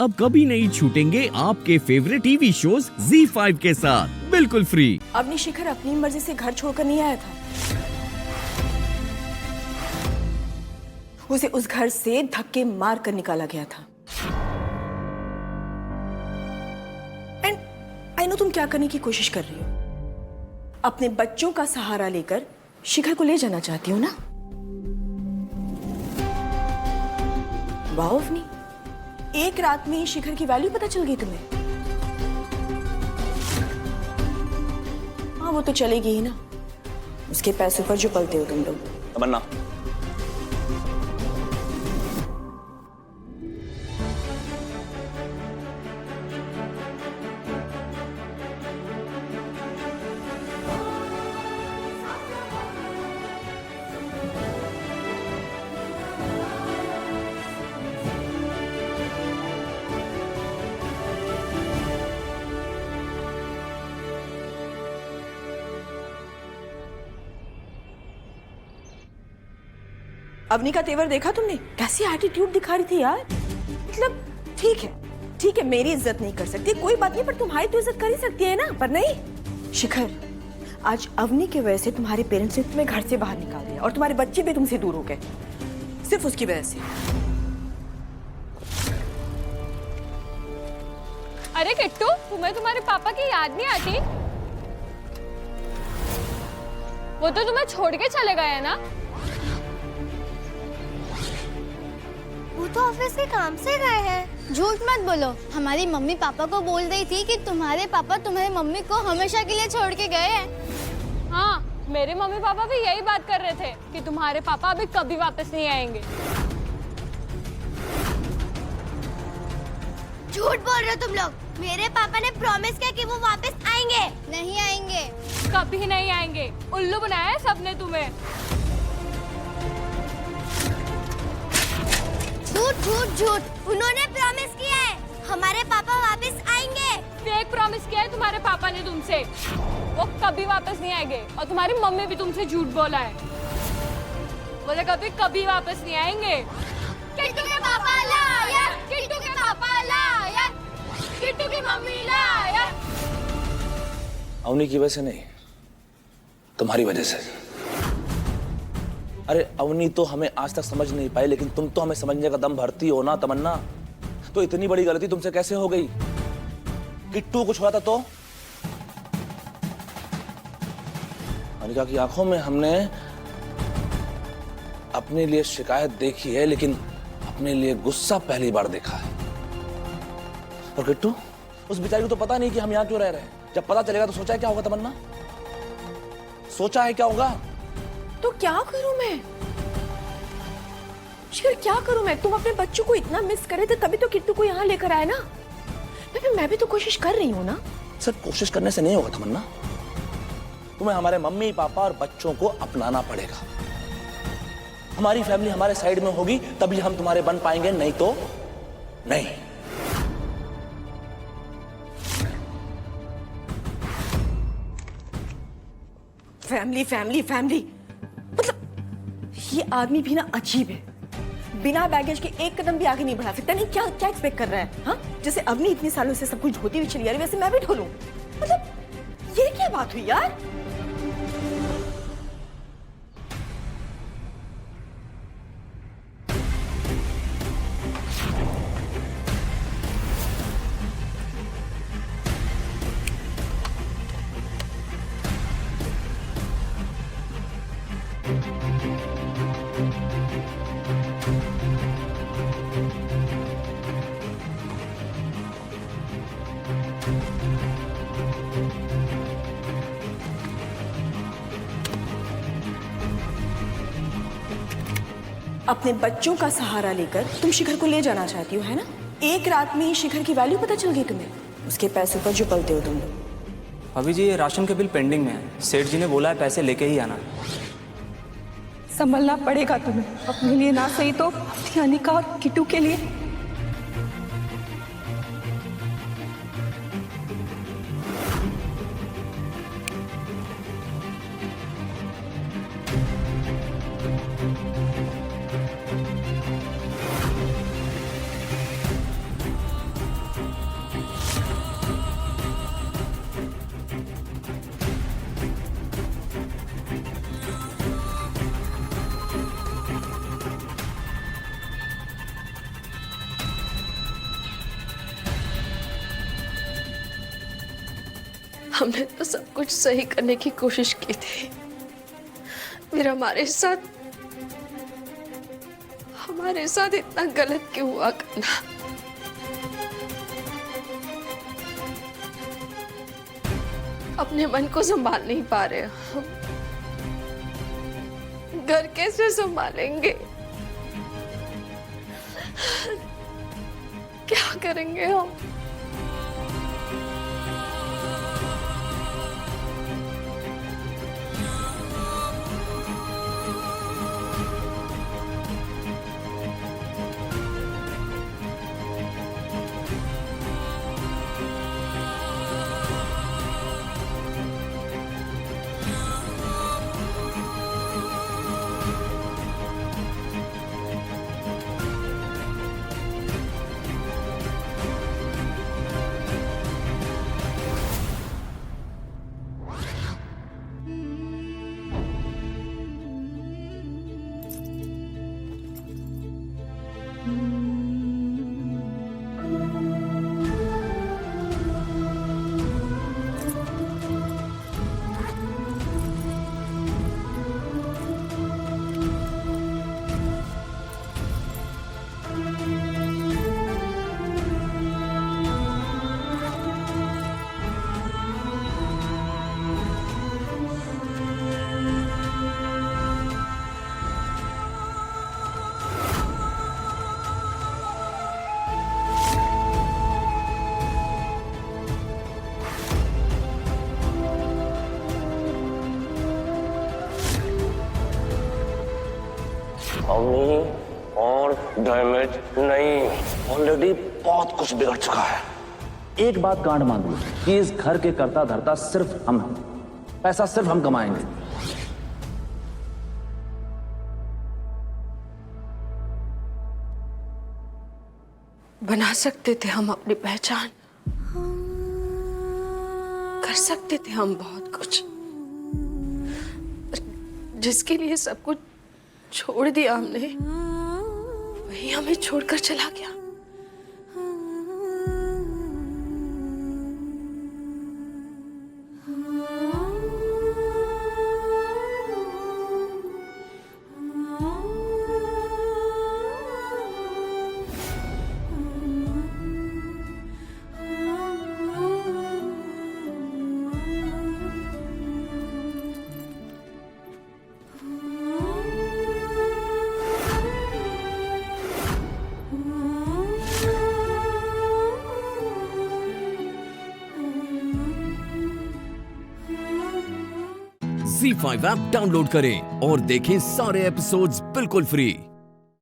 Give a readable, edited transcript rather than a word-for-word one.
अब कभी नहीं छूटेंगे आपके फेवरेट टीवी शोज ZEE5 के साथ बिल्कुल फ्री। अवनी शिखर अपनी मर्जी से घर छोड़कर नहीं आया था। उसे उस घर से धक्के मार कर निकाला गया था। एंड आई नो तुम क्या करने की कोशिश कर रही हो। अपने बच्चों का सहारा लेकर शिखर को ले जाना चाहती हो ना? वाह अवनी, एक रात में ही शिखर की वैल्यू पता चल गई तुम्हें। हाँ वो तो चलेगी ही ना, उसके पैसों पर जो पलते हो तुम लोग। तमन्ना, अवनी का तेवर देखा तुमने? कैसी एटीट्यूड दिखा रही थी यार। मतलब ठीक है मेरी इज्जत नहीं कर सकती, कोई बात नहीं, पर तुम्हारी तो इज्जत कर ही सकती है ना। पर नहीं शिखर, आज अवनी की वजह से तुम्हारे पेरेंट्स ने तुम्हें घर से बाहर निकाल दिया और तुम्हारे बच्चे भी तुमसे दूर हो गए, सिर्फ उसकी वजह से। अरे किट्टू, तुम्हें तुम्हारे पापा की याद नहीं आती? वो तो तुम्हें छोड़ के चले गए हैं ना? वो तो ऑफिस के काम से गए हैं। झूठ मत बोलो, हमारी मम्मी पापा को बोल रही थी कि तुम्हारे पापा तुम्हारी मम्मी को हमेशा के लिए छोड़ के गए हैं। हाँ, मेरे मम्मी पापा भी यही बात कर रहे थे कि तुम्हारे पापा अभी कभी वापस नहीं आएंगे। झूठ बोल रहे हो तुम लोग। मेरे पापा ने प्रॉमिस किया कि वो वापस आएंगे। नहीं आएंगे, कभी नहीं आएंगे। उल्लू बनाया है सबने तुम्हें। झूठ, उन्होंने प्रॉमिस किया है हमारे पापा वापस आएंगे। फेक प्रॉमिस किया है तुम्हारे पापा ने तुमसे, वो कभी वापस नहीं आएंगे। और तुम्हारी मम्मी भी तुमसे झूठ बोला है, बोले कभी वापस नहीं आएंगे। किट्टू के पापा लाया, किट्टू के पापा लाया, किट्टू की मम्मी लाया। अवनी की वजह से नहीं, तुम्हारी वजह से। अरे अवनी तो हमें आज तक समझ नहीं पाई, लेकिन तुम तो हमें समझने का दम भरती हो ना तमन्ना। तो इतनी बड़ी गलती तुमसे कैसे हो गई? किट्टू कुछ हुआ था तो? अनिका की आंखों में हमने अपने लिए शिकायत देखी है, लेकिन अपने लिए गुस्सा पहली बार देखा है। और किट्टू, उस बेचारी को तो पता नहीं कि हम यहां क्यों रह रहे हैं। जब पता चलेगा तो सोचा है क्या होगा तमन्ना? सोचा है क्या होगा? तो क्या करूं मैं शिखर, क्या करूं मैं? तुम अपने बच्चों को इतना मिस करे थे तभी तो किट्टू को यहाँ लेकर आए ना। मैं भी तो कोशिश कर रही हूँ ना। सिर्फ कोशिश करने से नहीं होगा तमन्ना, तुम्हें हमारे मम्मी पापा और बच्चों को अपनाना पड़ेगा। हमारी फैमिली हमारे साइड में होगी तभी हम तुम्हारे बन पाएंगे, नहीं तो नहीं। फैमिली मतलब ये आदमी भी ना अजीब है। बिना बैगेज के एक कदम भी आगे नहीं बढ़ा सकता। नहीं क्या एक्सपेक्ट कर रहा है? हाँ, जैसे अवनी इतने सालों से सब कुछ ढोती हुई चली आ रही, वैसे मैं भी ढोलूं। मतलब ये क्या बात हुई यार? अपने बच्चों का सहारा लेकर तुम शिखर को ले जाना चाहती हो, है ना? एक रात में ही शिखर की वैल्यू पता चल गई तुम्हें, उसके पैसों पर जो पलते हो तुम लोग। अभी जी ये राशन के बिल पेंडिंग में है, सेठ जी ने बोला है पैसे लेके ही आना। संभलना पड़ेगा तुम्हें, अपने लिए ना सही तो अपनी अनिका और किट्टू के लिए। हमने तो सब कुछ सही करने की कोशिश की थी, फिर हमारे साथ इतना गलत क्यों हुआ करना। अपने मन को संभाल नहीं पा रहे हम, घर कैसे संभालेंगे, क्या करेंगे हम। अवनी और डैमेज नहीं, ऑलरेडी बहुत कुछ बिगड़ चुका है। एक बात गांड मान लो कि इस घर के कर्ता धर्ता सिर्फ हम हैं। पैसा सिर्फ हम कमाएंगे। बना सकते थे हम अपनी पहचान, कर सकते थे हम बहुत कुछ, जिसके लिए सब कुछ छोड़ दिया हमने, वही हमें छोड़कर चला गया। Z5 ऐप डाउनलोड करें और देखें सारे एपिसोड्स बिल्कुल फ्री।